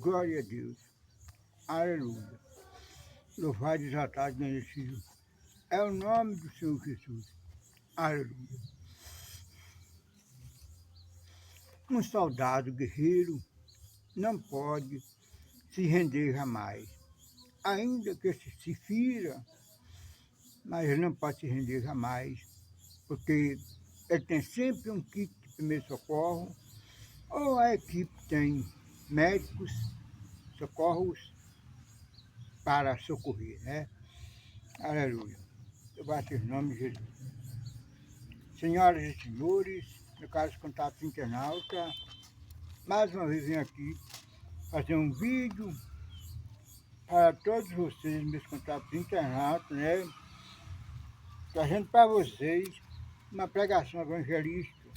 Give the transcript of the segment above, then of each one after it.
Glória a Deus. Aleluia. Louvado e exaltado nesse filho. É o nome do Senhor Jesus. Aleluia. Um soldado guerreiro não pode se render jamais. Ainda que se fira, mas ele não pode se render jamais, porque ele tem sempre um kit de primeiro socorro, ou a equipe tem médicos, socorros para socorrer, né? Aleluia. Eu bato em nome de Jesus. Senhoras e senhores, meu caro contato internauta, mais uma vez venho aqui fazer um vídeo para todos vocês, meus contatos internautas, né? Trazendo para vocês uma pregação evangelística,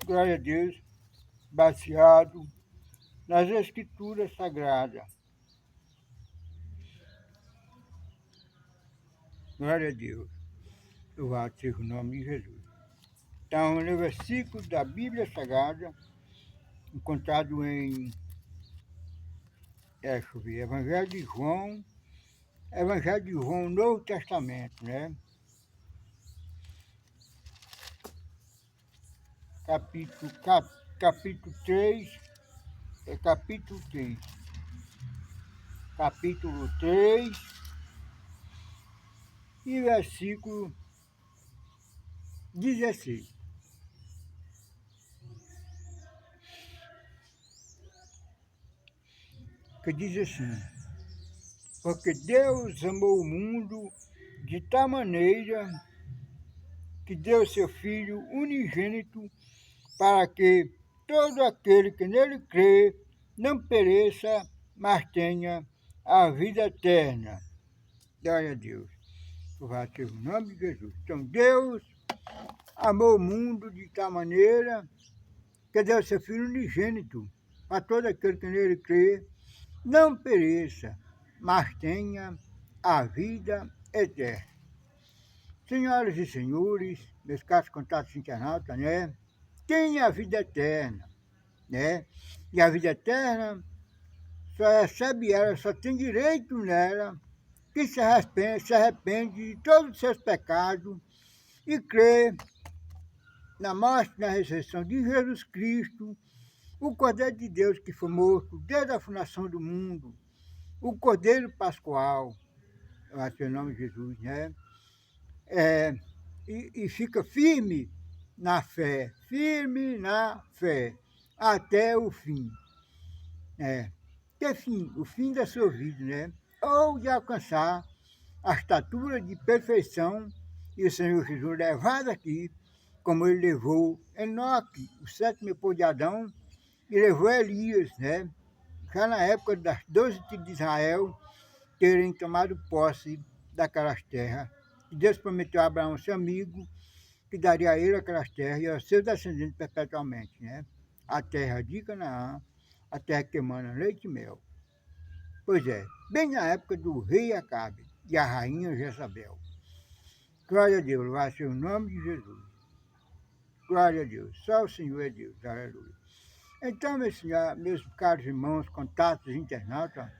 glória a Deus, baseado nas Escrituras Sagradas. Glória a Deus. Louvado seja o nome de Jesus. Então, no versículo da Bíblia Sagrada, encontrado em deixa eu ver, Evangelho de João, Novo Testamento, né? Capítulo 3, capítulo 3. Capítulo 3 e versículo 16. Que diz assim: porque Deus amou o mundo de tal maneira que deu seu Filho unigênito para que todo aquele que nele crê não pereça, mas tenha a vida eterna. Glória a Deus. Louvado seja o nome de Jesus. Então Deus amou o mundo de tal maneira que deu seu Filho unigênito para todo aquele que nele crê não pereça, mas tenha a vida eterna. Senhoras e senhores, meus caros contatos internautas, né? Tem a vida eterna, né? E a vida eterna só recebe ela, só tem direito nela, que se arrepende de todos os seus pecados e crê na morte e na ressurreição de Jesus Cristo, o Cordeiro de Deus que foi morto desde a fundação do mundo, o Cordeiro Pascual, em nome de Jesus, né? E fica firme na fé, até o fim. Que fim? O fim da sua vida, né? Ou de alcançar a estatura de perfeição e o Senhor Jesus levado aqui, como ele levou Enoque, o sétimo depois de Adão, e levou Elias, né? Já na época das 12 tribos de Israel terem tomado posse daquelas terras. E Deus prometeu a Abraão, seu amigo, que daria a ele aquelas terras e aos seus descendentes perpetuamente, né? A terra de Canaã, a terra que emana leite e mel. Pois é, bem na época do rei Acabe e a rainha Jezabel. Glória a Deus, louvado seja o nome de Jesus. Glória a Deus, só o Senhor é Deus, aleluia. Então, meus caros irmãos, contatos, internautas,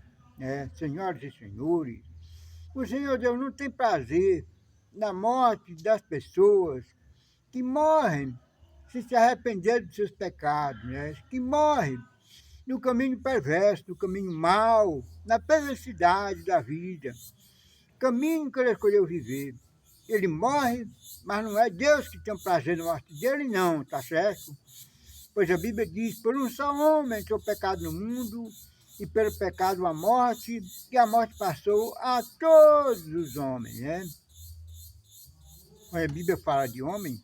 senhoras e senhores, o Senhor Deus não tem prazer na morte das pessoas que morrem se arrepender dos seus pecados, né? Que morrem no caminho perverso, no caminho mau, na perversidade da vida, caminho que ele escolheu viver. Ele morre, mas não é Deus que tem o prazer na morte dele, não, tá certo? Pois a Bíblia diz, por um só homem entrou o pecado no mundo, e pelo pecado a morte, e a morte passou a todos os homens, né? Quando a Bíblia fala de homem,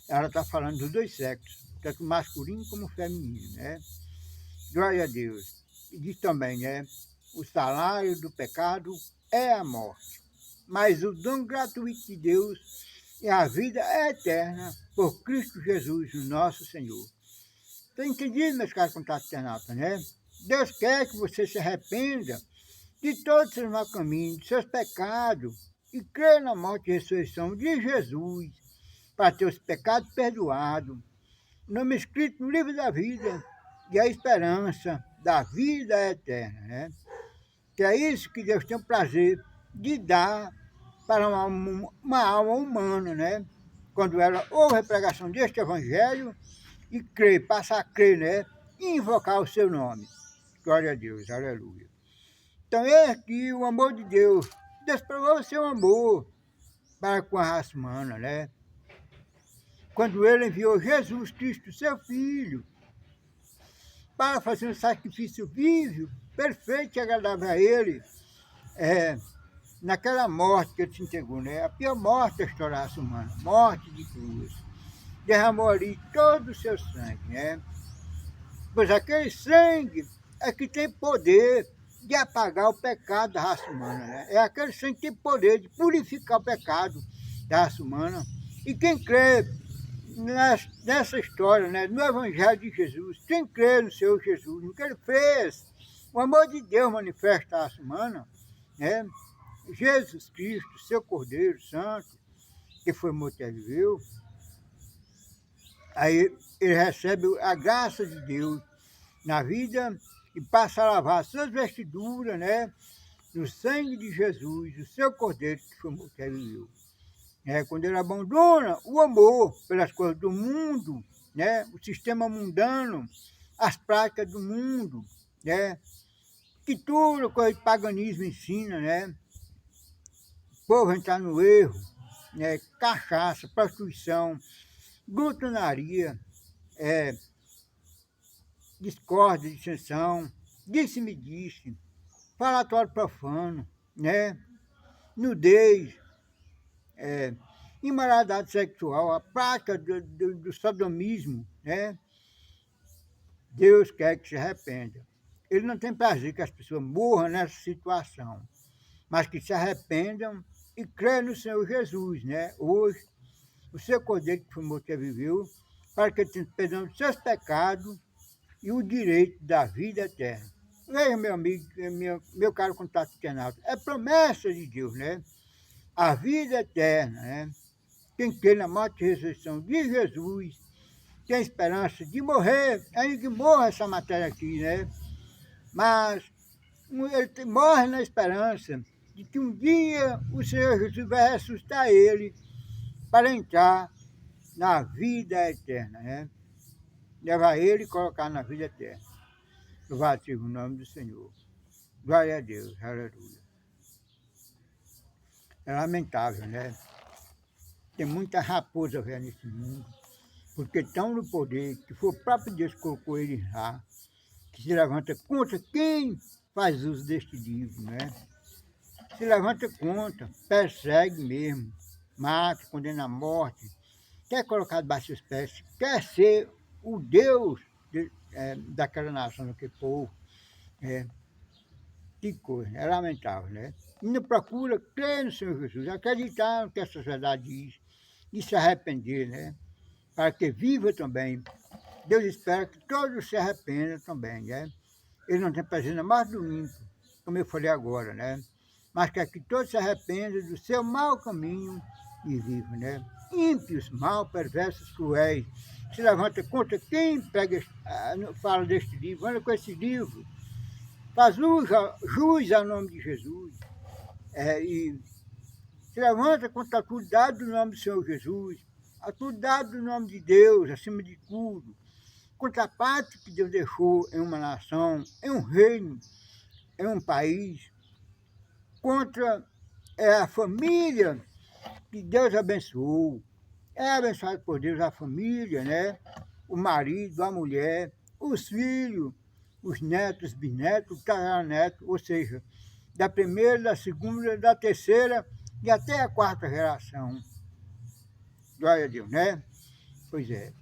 ela está falando dos dois sexos, tanto masculino como feminino, né? Glória a Deus. E diz também, né? O salário do pecado é a morte, mas o dom gratuito de Deus é a vida eterna por Cristo Jesus, o nosso Senhor. Tem entendido, meus caros contatos internautas, né? Deus quer que você se arrependa de todos os seus maus caminhos, de seus pecados, e crê na morte e ressurreição de Jesus, para ter os pecados perdoados, nome escrito no livro da vida e a esperança da vida eterna, né? Que é isso que Deus tem o prazer de dar para uma alma humana, né? Quando ela ouve a pregação deste evangelho e crê, passa a crer, né? E invocar o seu nome. Glória a Deus, aleluia. Então, é aqui o amor de Deus. Deus provou o seu amor para com a raça humana, né? Quando ele enviou Jesus Cristo, seu Filho, para fazer um sacrifício vivo, perfeito e agradável a ele, naquela morte que ele se entregou, né? A pior morte da história da raça humana, morte de cruz. Derramou ali todo o seu sangue, né? Pois aquele sangue é que tem poder de apagar o pecado da raça humana, né? É aquele sangue que tem poder de purificar o pecado da raça humana. E quem crê nessa história, né, no Evangelho de Jesus, quem crê no Senhor Jesus, no que ele fez, o amor de Deus manifesta a raça humana, né? Jesus Cristo, seu Cordeiro Santo, que foi morto e viveu, aí ele recebe a graça de Deus na vida e passa a lavar suas vestiduras, né? No sangue de Jesus, o seu Cordeiro que foi morto e viveu. Quando ele abandona o amor pelas coisas do mundo, né? O sistema mundano, as práticas do mundo, né? Que tudo coisa de paganismo ensina, né? O povo entrar no erro, né? Cachaça, prostituição, glutonaria, discórdia, dissensão, disse-me-disse, falatório profano, né? Nudez, imoralidade sexual, a prática do sodomismo, né? Deus quer que se arrependa. Ele não tem prazer que as pessoas morram nessa situação, mas que se arrependam e creem no Senhor Jesus, né? Hoje, o seu Cordeiro que foi morto e viveu, para que ele tenha perdão dos seus pecados e o direito da vida eterna. Veja, meu amigo, meu caro contato internauta, é promessa de Deus, né? A vida eterna, né? Quem crê na morte e ressurreição de Jesus tem esperança de morrer, ainda que morra essa matéria aqui, né? Mas ele morre na esperança de que um dia o Senhor Jesus vai ressuscitar ele para entrar na vida eterna, né? Levar ele e colocar na vida eterna. Louvado seja o nome do Senhor. Glória a Deus, aleluia. É lamentável, né? Tem muita raposa velha nesse mundo, porque estão no poder, que foi o próprio Deus que colocou eles lá, que se levanta contra quem faz uso deste livro, né? Se levanta contra, persegue mesmo, mata, condena à morte, quer colocar debaixo dos pés, quer ser o Deus daquela nação, daquele povo. Que coisa, é lamentável, né? E não procura crer no Senhor Jesus, acreditar no que a sociedade diz, e se arrepender, né? Para que viva também. Deus espera que todos se arrependam também, né? Ele não tem prazer na mais do ímpio, como eu falei agora, né? Mas quer que todos se arrependam do seu mau caminho e vivam, né? Ímpios, mal, perversos, cruéis, se levanta contra quem fala deste livro, anda com esse livro, faz jus ao nome de Jesus, e se levanta contra a autoridade do nome do Senhor Jesus, a autoridade do nome de Deus, acima de tudo, contra a pátria que Deus deixou em uma nação, em um reino, em um país, contra a família que Deus abençoou. É abençoado por Deus a família, né? O marido, a mulher, os filhos, os netos, bisnetos, o tataraneto, ou seja, da primeira, da segunda, da terceira e até a quarta geração. Glória a Deus, né? Pois é.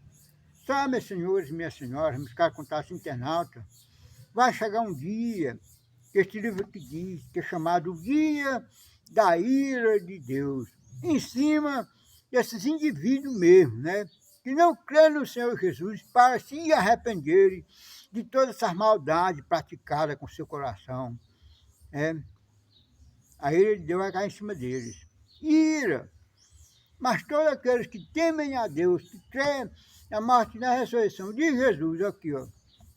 Só, meus senhores e minhas senhoras, meus caros contatos internautas, vai chegar um dia que este livro aqui diz, que é chamado Guia da Ira de Deus, em cima desses indivíduos mesmo, né? Que não creem no Senhor Jesus para se arrependerem de todas essas maldades praticadas com seu coração. A ira de Deus vai cair em cima deles. Ira. Mas todos aqueles que temem a Deus, que creem na morte e na ressurreição de Jesus, aqui, ó,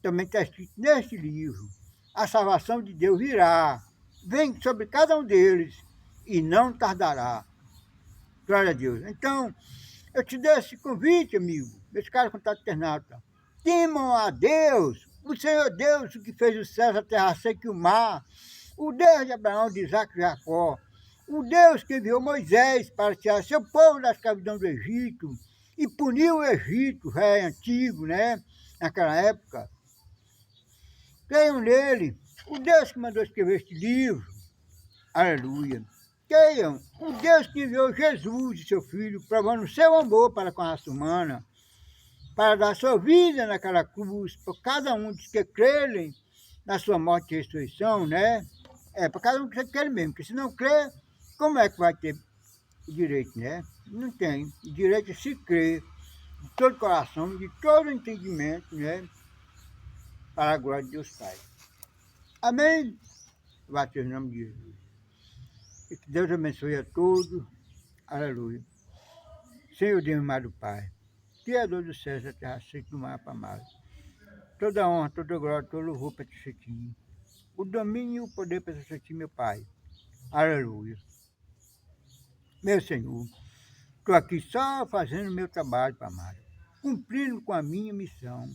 também está escrito neste livro. A salvação de Deus virá, vem sobre cada um deles e não tardará. Glória a Deus. Então, eu te dei esse convite, amigo, meus caros contatos internautas. Temam a Deus, o Senhor Deus, o que fez o céu, a terra seca e o mar, o Deus de Abraão, de Isaac e Jacó, o Deus que enviou Moisés para tirar seu povo da escravidão do Egito e puniu o Egito, velho, antigo, né? Naquela época. Creiam nele, o Deus que mandou escrever este livro. Aleluia. Creiam, o Deus que enviou Jesus, seu Filho, provando o seu amor para com a raça humana, para dar sua vida naquela cruz, por cada um dos que crerem na sua morte e ressurreição, né? Para cada um que crê mesmo, porque se não crê, como é que vai ter direito, né? Não tem. O direito é se crer de todo coração, de todo entendimento, né? Para a glória de Deus Pai. Amém? Vai ser o nome de Jesus. E que Deus abençoe a todos. Aleluia. Senhor Deus, amado Pai, Criador dos céus, da terra, seco do mar, amado. Toda honra, toda glória, todo louvor para ti, o domínio e o poder para ti, meu Pai. Aleluia. Meu Senhor, estou aqui só fazendo o meu trabalho, amado, cumprindo com a minha missão,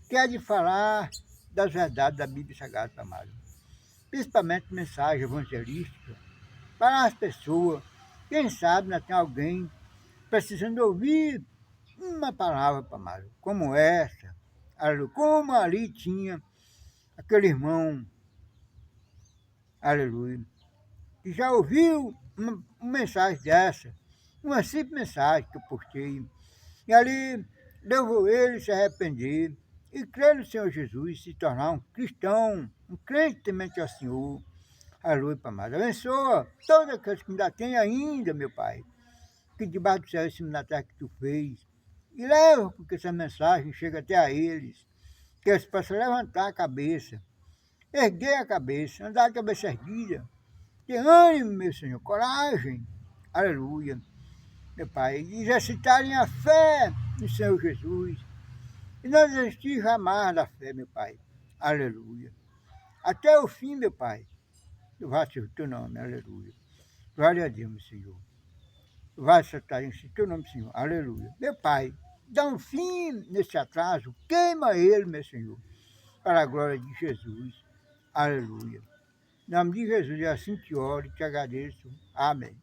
que é de falar das verdades da Bíblia Sagrada, amado. Principalmente mensagem evangelística para as pessoas. Quem sabe não tem alguém precisando ouvir uma palavra, amado, como essa. Aleluia. Como ali tinha aquele irmão, aleluia, que já ouviu uma mensagem dessa, uma simples mensagem que eu postei. E ali levou ele a se arrepender e crer no Senhor Jesus, se tornar um cristão, um crente temente ao Senhor. Aleluia, Pai amado. Abençoa todos aqueles que ainda têm ainda, meu Pai, que debaixo do céu, em cima da terra que tu fez. E leva, porque essa mensagem chega até a eles, que eles possam levantar a cabeça, erguer a cabeça, andar de cabeça erguida, ter ânimo, meu Senhor, coragem, aleluia, meu Pai, e exercitarem a fé no Senhor Jesus, e não desistir jamais da fé, meu Pai, aleluia. Até o fim, meu Pai, louvado seja o teu nome, aleluia. Glória a Deus, meu Senhor. Vai acertar em teu nome, Senhor, aleluia. Meu Pai, dá um fim nesse atraso, queima ele, meu Senhor, para a glória de Jesus, aleluia. Em nome de Jesus, é assim que oro e te agradeço. Amém.